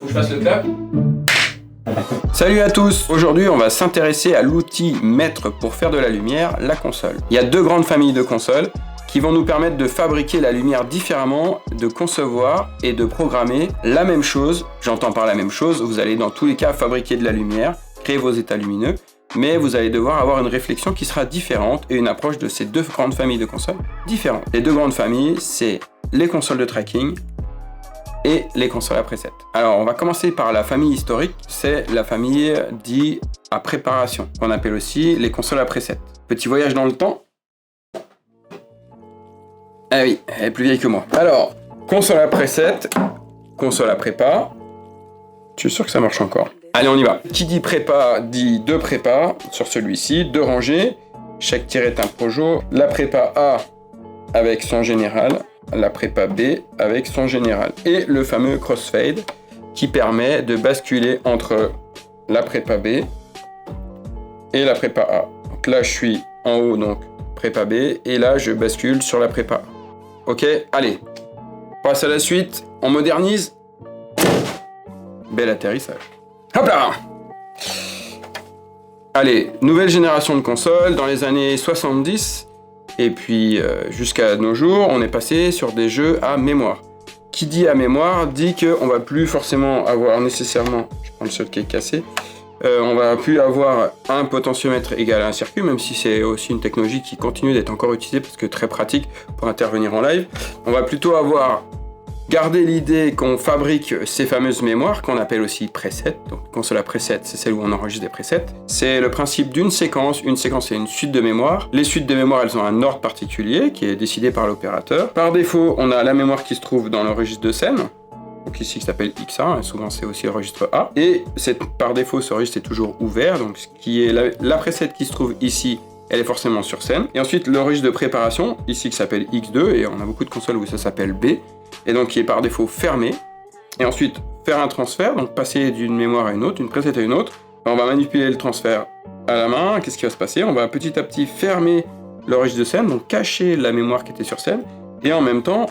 Faut que je fasse le clap. Salut à tous! Aujourd'hui, on va s'intéresser à l'outil maître pour faire de la lumière, la console. Il y a deux grandes familles de consoles qui vont nous permettre de fabriquer la lumière différemment, de concevoir et de programmer la même chose. J'entends par la même chose, vous allez dans tous les cas fabriquer de la lumière, créer vos états lumineux, mais vous allez devoir avoir une réflexion qui sera différente et une approche de ces deux grandes familles de consoles différentes. Les deux grandes familles, c'est les consoles de tracking et les consoles à preset. Alors on va commencer par la famille historique, c'est la famille dite à préparation, qu'on appelle aussi les consoles à preset. Petit voyage dans le temps. Ah oui, elle est plus vieille que moi. Alors, console à preset, console à prépa. Je suis sûr que ça marche encore. Allez, on y va. Qui dit prépa dit deux prépas sur celui-ci, deux rangées. Chaque tiré est un projo. La prépa A avec son général, la prépa B avec son général. Et le fameux crossfade qui permet de basculer entre la prépa B et la prépa A. Donc là, je suis en haut, donc prépa B, et là, je bascule sur la prépa A. Ok, allez, on passe à la suite, on modernise. Bel atterrissage. Hop là! Allez, nouvelle génération de consoles, dans les années 70, et puis jusqu'à nos jours, on est passé sur des jeux à mémoire. Qui dit à mémoire dit qu'on va plus forcément avoir nécessairement, je prends le seul qui est cassé, on va plus avoir un potentiomètre égal à un circuit, même si c'est aussi une technologie qui continue d'être encore utilisée parce que très pratique pour intervenir en live. On va plutôt avoir gardé l'idée qu'on fabrique ces fameuses mémoires qu'on appelle aussi presets. Donc console à preset, c'est celle où on enregistre des presets. C'est le principe d'une séquence. Une séquence, c'est une suite de mémoire. Les suites de mémoire, elles ont un ordre particulier qui est décidé par l'opérateur. Par défaut, on a la mémoire qui se trouve dans le registre de scène. Donc ici qui s'appelle X1, et souvent c'est aussi le registre A. Et par défaut, ce registre est toujours ouvert, donc ce qui est la preset qui se trouve ici, elle est forcément sur scène. Et ensuite le registre de préparation, ici qui s'appelle X2, et on a beaucoup de consoles où ça s'appelle B, et donc qui est par défaut fermé. Et ensuite faire un transfert, donc passer d'une mémoire à une autre, d'une preset à une autre. On va manipuler le transfert à la main, qu'est-ce qui va se passer? On va petit à petit fermer le registre de scène, donc cacher la mémoire qui était sur scène, et en même temps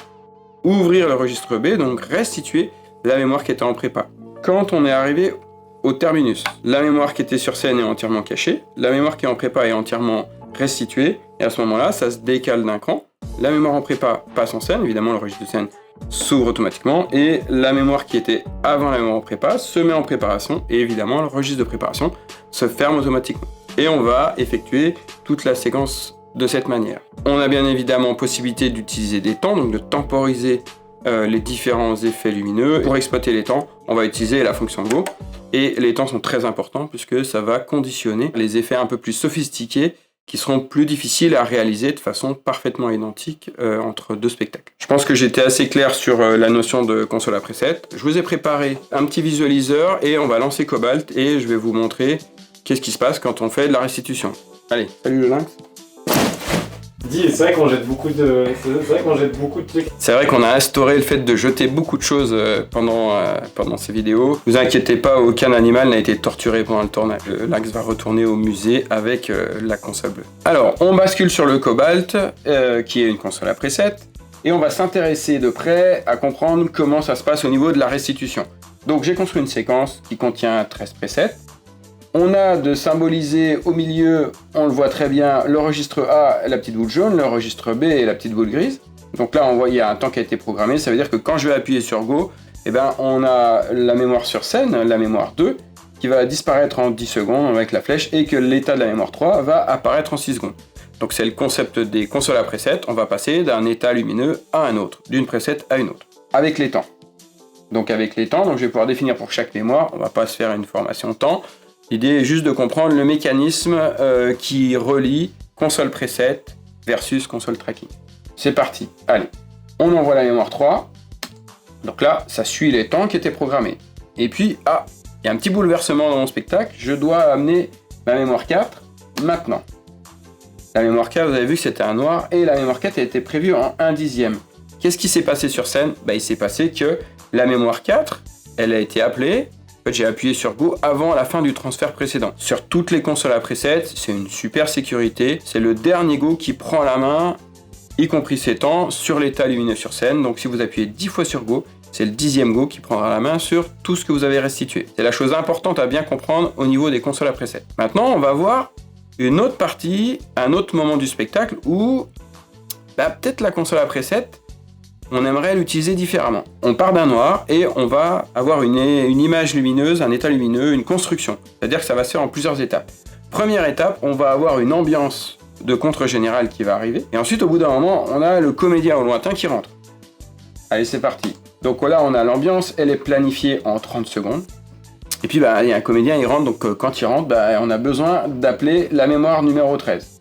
ouvrir le registre B, donc restituer la mémoire qui était en prépa. Quand on est arrivé au terminus, la mémoire qui était sur scène est entièrement cachée, la mémoire qui est en prépa est entièrement restituée, et à ce moment-là, ça se décale d'un cran. La mémoire en prépa passe en scène, évidemment le registre de scène s'ouvre automatiquement, et la mémoire qui était avant la mémoire en prépa se met en préparation, et évidemment le registre de préparation se ferme automatiquement. Et on va effectuer toute la séquence de cette manière. On a bien évidemment possibilité d'utiliser des temps, donc de temporiser les différents effets lumineux. Pour exploiter les temps, on va utiliser la fonction Go, et les temps sont très importants puisque ça va conditionner les effets un peu plus sophistiqués qui seront plus difficiles à réaliser de façon parfaitement identique entre deux spectacles. Je pense que j'étais assez clair sur la notion de console à preset. Je vous ai préparé un petit visualiseur et on va lancer Cobalt et je vais vous montrer qu'est-ce qui se passe quand on fait de la restitution. Allez, salut le lynx. C'est vrai qu'on jette beaucoup de trucs. C'est vrai qu'on a instauré le fait de jeter beaucoup de choses pendant ces vidéos. Ne vous inquiétez pas, aucun animal n'a été torturé pendant le tournage. Le lynx va retourner au musée avec la console bleue. Alors, on bascule sur le Cobalt, qui est une console à preset, et on va s'intéresser de près à comprendre comment ça se passe au niveau de la restitution. Donc j'ai construit une séquence qui contient 13 presets. On a de symboliser au milieu, on le voit très bien, le registre A, la petite boule jaune, le registre B et la petite boule grise. Donc là, on voit il y a un temps qui a été programmé, ça veut dire que quand je vais appuyer sur Go, eh ben, on a la mémoire sur scène, la mémoire 2, qui va disparaître en 10 secondes avec la flèche, et que l'état de la mémoire 3 va apparaître en 6 secondes. Donc c'est le concept des consoles à preset, on va passer d'un état lumineux à un autre, d'une preset à une autre, avec les temps. Donc avec les temps, je vais pouvoir définir pour chaque mémoire, on va pas se faire une formation temps. L'idée est juste de comprendre le mécanisme qui relie console preset versus console tracking. C'est parti, allez. On envoie la mémoire 3. Donc là, ça suit les temps qui étaient programmés. Et puis, il y a un petit bouleversement dans mon spectacle. Je dois amener ma mémoire 4 maintenant. La mémoire 4, vous avez vu que c'était un noir. Et la mémoire 4 a été prévue en 1/10. Qu'est-ce qui s'est passé sur scène? Il s'est passé que la mémoire 4, elle a été appelée. J'ai appuyé sur Go avant la fin du transfert précédent. Sur toutes les consoles à preset, c'est une super sécurité. C'est le dernier Go qui prend la main, y compris ses temps, sur l'état lumineux sur scène. Donc si vous appuyez 10 fois sur Go, c'est le 10e go qui prendra la main sur tout ce que vous avez restitué. C'est la chose importante à bien comprendre au niveau des consoles à preset. Maintenant, on va voir une autre partie, un autre moment du spectacle où peut-être la console à preset, on aimerait l'utiliser différemment. On part d'un noir et on va avoir une image lumineuse, un état lumineux, une construction. C'est-à-dire que ça va se faire en plusieurs étapes. Première étape, on va avoir une ambiance de contre général qui va arriver. Et ensuite, au bout d'un moment, on a le comédien au lointain qui rentre. Allez, c'est parti. Donc là, on a l'ambiance, elle est planifiée en 30 secondes. Et puis, il y a un comédien, il rentre. Donc quand il rentre, on a besoin d'appeler la mémoire numéro 13.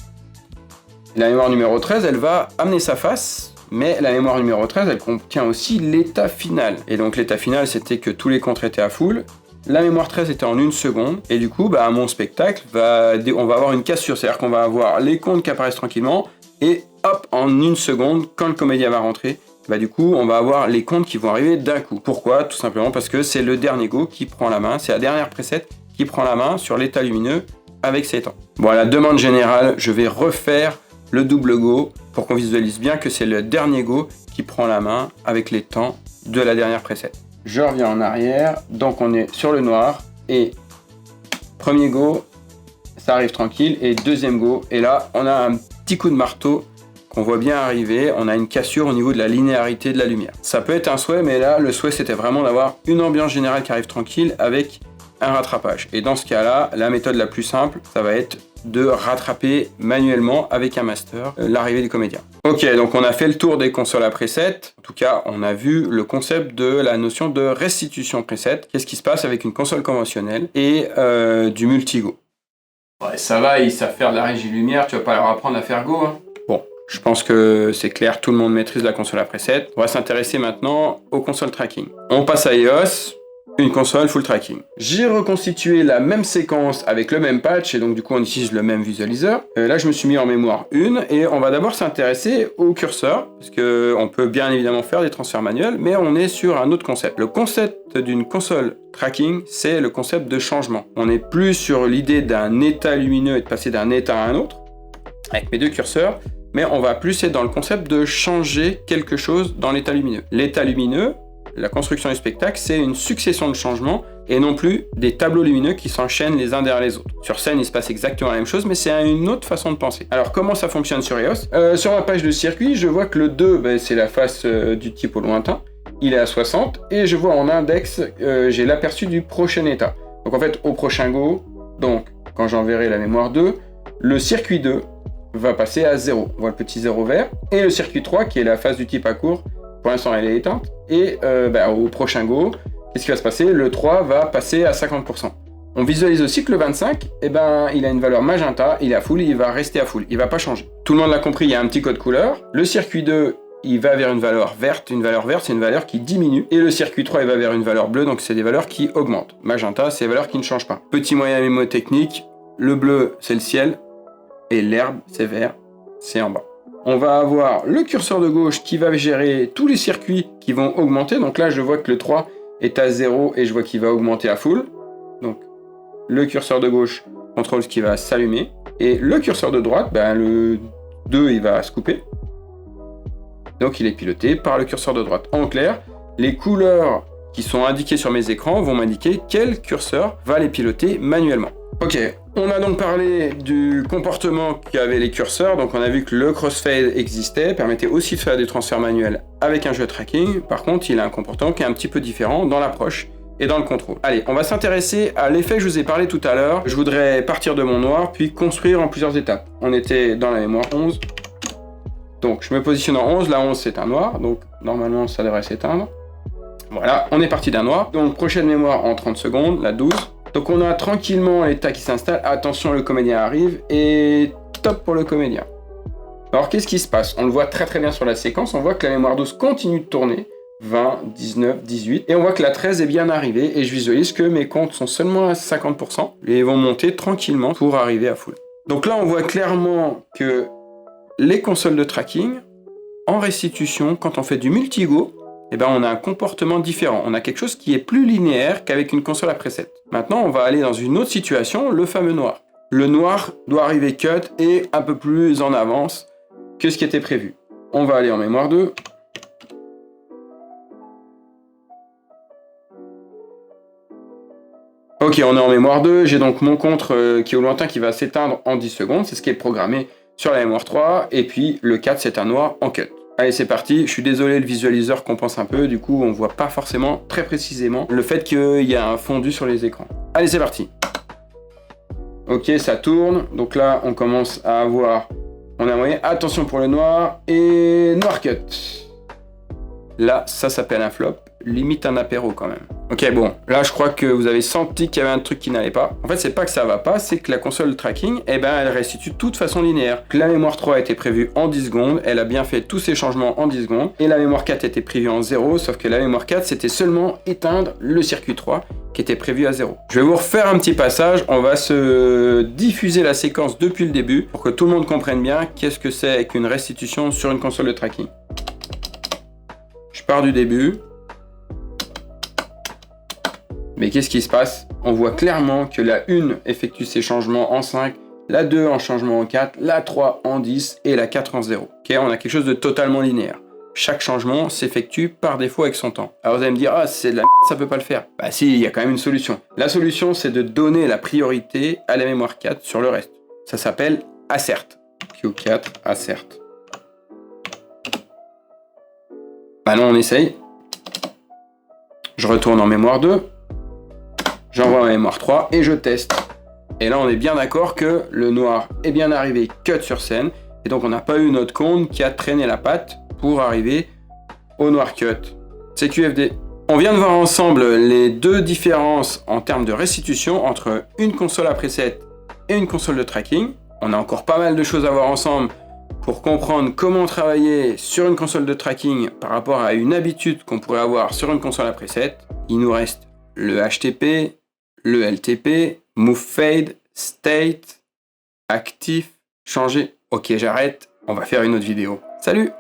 La mémoire numéro 13, elle va amener sa face. Mais la mémoire numéro 13, elle contient aussi l'état final. Et donc l'état final, c'était que tous les contres étaient à full. La mémoire 13 était en 1 seconde. Et du coup, mon spectacle, on va avoir une cassure. C'est-à-dire qu'on va avoir les comptes qui apparaissent tranquillement. Et hop, en 1 seconde, quand le comédien va rentrer, du coup, on va avoir les comptes qui vont arriver d'un coup. Pourquoi? Tout simplement parce que c'est le dernier go qui prend la main. C'est la dernière preset qui prend la main sur l'état lumineux avec ses temps. Bon, à la demande générale, je vais refaire le double go pour qu'on visualise bien que c'est le dernier go qui prend la main avec les temps de la dernière preset. Je reviens en arrière, donc on est sur le noir et premier go, ça arrive tranquille et deuxième go, et là on a un petit coup de marteau qu'on voit bien arriver, on a une cassure au niveau de la linéarité de la lumière. Ça peut être un souhait, mais là le souhait c'était vraiment d'avoir une ambiance générale qui arrive tranquille avec un rattrapage. Et dans ce cas-là, la méthode la plus simple, ça va être de rattraper manuellement avec un master l'arrivée du comédien. Ok, donc on a fait le tour des consoles à preset. En tout cas, on a vu le concept de la notion de restitution preset. Qu'est-ce qui se passe avec une console conventionnelle et du multigo. Ouais, ça va, ils savent faire de la régie lumière, tu vas pas leur apprendre à faire go. Hein. Bon, je pense que c'est clair, tout le monde maîtrise la console à preset. On va s'intéresser maintenant aux consoles tracking. On passe à EOS. Une console full tracking. J'ai reconstitué la même séquence avec le même patch et donc du coup on utilise le même visualiseur. Là je me suis mis en mémoire 1 et on va d'abord s'intéresser au curseur parce qu'on peut bien évidemment faire des transferts manuels, mais on est sur un autre concept. Le concept d'une console tracking, c'est le concept de changement. On n'est plus sur l'idée d'un état lumineux et de passer d'un état à un autre avec mes deux curseurs, mais on va plus être dans le concept de changer quelque chose dans l'état lumineux. L'état lumineux, la construction du spectacle, c'est une succession de changements et non plus des tableaux lumineux qui s'enchaînent les uns derrière les autres. Sur scène, il se passe exactement la même chose, mais c'est une autre façon de penser. Alors, comment ça fonctionne sur EOS? Sur ma page de circuit, je vois que le 2, c'est la face du type au lointain. Il est à 60 et je vois en index, j'ai l'aperçu du prochain état. Donc en fait, au prochain go, donc quand j'enverrai la mémoire 2, le circuit 2 va passer à 0. On voit le petit 0 vert. Et le circuit 3, qui est la face du type à court, pour l'instant elle est éteinte, et au prochain go, qu'est-ce qui va se passer? Le 3 va passer à 50%. On visualise aussi que le 25, il a une valeur magenta, il est à full, il va rester à full, il va pas changer. Tout le monde l'a compris, il y a un petit code couleur. Le circuit 2, il va vers une valeur verte c'est une valeur qui diminue, et le circuit 3, il va vers une valeur bleue, donc c'est des valeurs qui augmentent. Magenta, c'est des valeurs qui ne changent pas. Petit moyen mémotechnique, le bleu, c'est le ciel, et l'herbe, c'est vert, c'est en bas. On va avoir le curseur de gauche qui va gérer tous les circuits qui vont augmenter. Donc là, je vois que le 3 est à 0 et je vois qu'il va augmenter à full. Donc le curseur de gauche contrôle ce qui va s'allumer. Et le curseur de droite, le 2, il va se couper. Donc il est piloté par le curseur de droite. En clair, les couleurs qui sont indiquées sur mes écrans vont m'indiquer quel curseur va les piloter manuellement. Ok, on a donc parlé du comportement qu'avaient les curseurs, donc on a vu que le crossfade existait, permettait aussi de faire des transferts manuels avec un jeu de tracking. Par contre, il a un comportement qui est un petit peu différent dans l'approche et dans le contrôle. Allez, on va s'intéresser à l'effet que je vous ai parlé tout à l'heure. Je voudrais partir de mon noir, puis construire en plusieurs étapes. On était dans la mémoire 11, donc je me positionne en 11, la 11 c'est un noir, donc normalement ça devrait s'éteindre. Voilà, on est parti d'un noir, donc prochaine mémoire en 30 secondes, la 12. Donc on a tranquillement l'état qui s'installe, attention le comédien arrive, et top pour le comédien. Alors qu'est-ce qui se passe? On le voit très très bien sur la séquence, on voit que la mémoire 12 continue de tourner, 20, 19, 18, et on voit que la 13 est bien arrivée, et je visualise que mes comptes sont seulement à 50%, et vont monter tranquillement pour arriver à full. Donc là on voit clairement que les consoles de tracking, en restitution, quand on fait du multigo, on a un comportement différent. On a quelque chose qui est plus linéaire qu'avec une console à preset. Maintenant, on va aller dans une autre situation, le fameux noir. Le noir doit arriver cut et un peu plus en avance que ce qui était prévu. On va aller en mémoire 2. Ok, on est en mémoire 2, j'ai donc mon compte qui est au lointain qui va s'éteindre en 10 secondes, c'est ce qui est programmé sur la mémoire 3, et puis le 4 c'est un noir en cut. Allez, c'est parti, je suis désolé, le visualiseur compense un peu, du coup on voit pas forcément très précisément le fait qu'il y a un fondu sur les écrans. Allez, c'est parti. Ok, ça tourne, donc là on commence à avoir, on a moyen, attention pour le noir, et noir cut. Là, ça s'appelle un flop, limite un apéro quand même. Ok, bon, là je crois que vous avez senti qu'il y avait un truc qui n'allait pas. En fait, c'est pas que ça va pas, c'est que la console de tracking, eh ben, elle restitue tout de façon linéaire. La mémoire 3 a été prévue en 10 secondes, elle a bien fait tous ces changements en 10 secondes, et la mémoire 4 était prévue en 0, sauf que la mémoire 4, c'était seulement éteindre le circuit 3, qui était prévu à 0. Je vais vous refaire un petit passage, on va se diffuser la séquence depuis le début, pour que tout le monde comprenne bien qu'est-ce que c'est qu'une restitution sur une console de tracking. Je pars du début. Mais qu'est-ce qui se passe? On voit clairement que la 1 effectue ses changements en 5, la 2 en changement en 4, la 3 en 10 et la 4 en 0. Okay, on a quelque chose de totalement linéaire. Chaque changement s'effectue par défaut avec son temps. Alors vous allez me dire, ah c'est de la merde, ça peut pas le faire. Bah si, il y a quand même une solution. La solution, c'est de donner la priorité à la mémoire 4 sur le reste. Ça s'appelle assert. Q4 assert. Maintenant on essaye. Je retourne en mémoire 2. J'envoie ma mémoire 3 et je teste. Et là on est bien d'accord que le noir est bien arrivé cut sur scène. Et donc on n'a pas eu notre compte qui a traîné la patte pour arriver au noir cut. C'est QFD. On vient de voir ensemble les deux différences en termes de restitution entre une console à preset et une console de tracking. On a encore pas mal de choses à voir ensemble pour comprendre comment travailler sur une console de tracking par rapport à une habitude qu'on pourrait avoir sur une console à preset. Il nous reste le HTP, le LTP, Move Fade, State, Actif, Changer. Ok, j'arrête, on va faire une autre vidéo. Salut!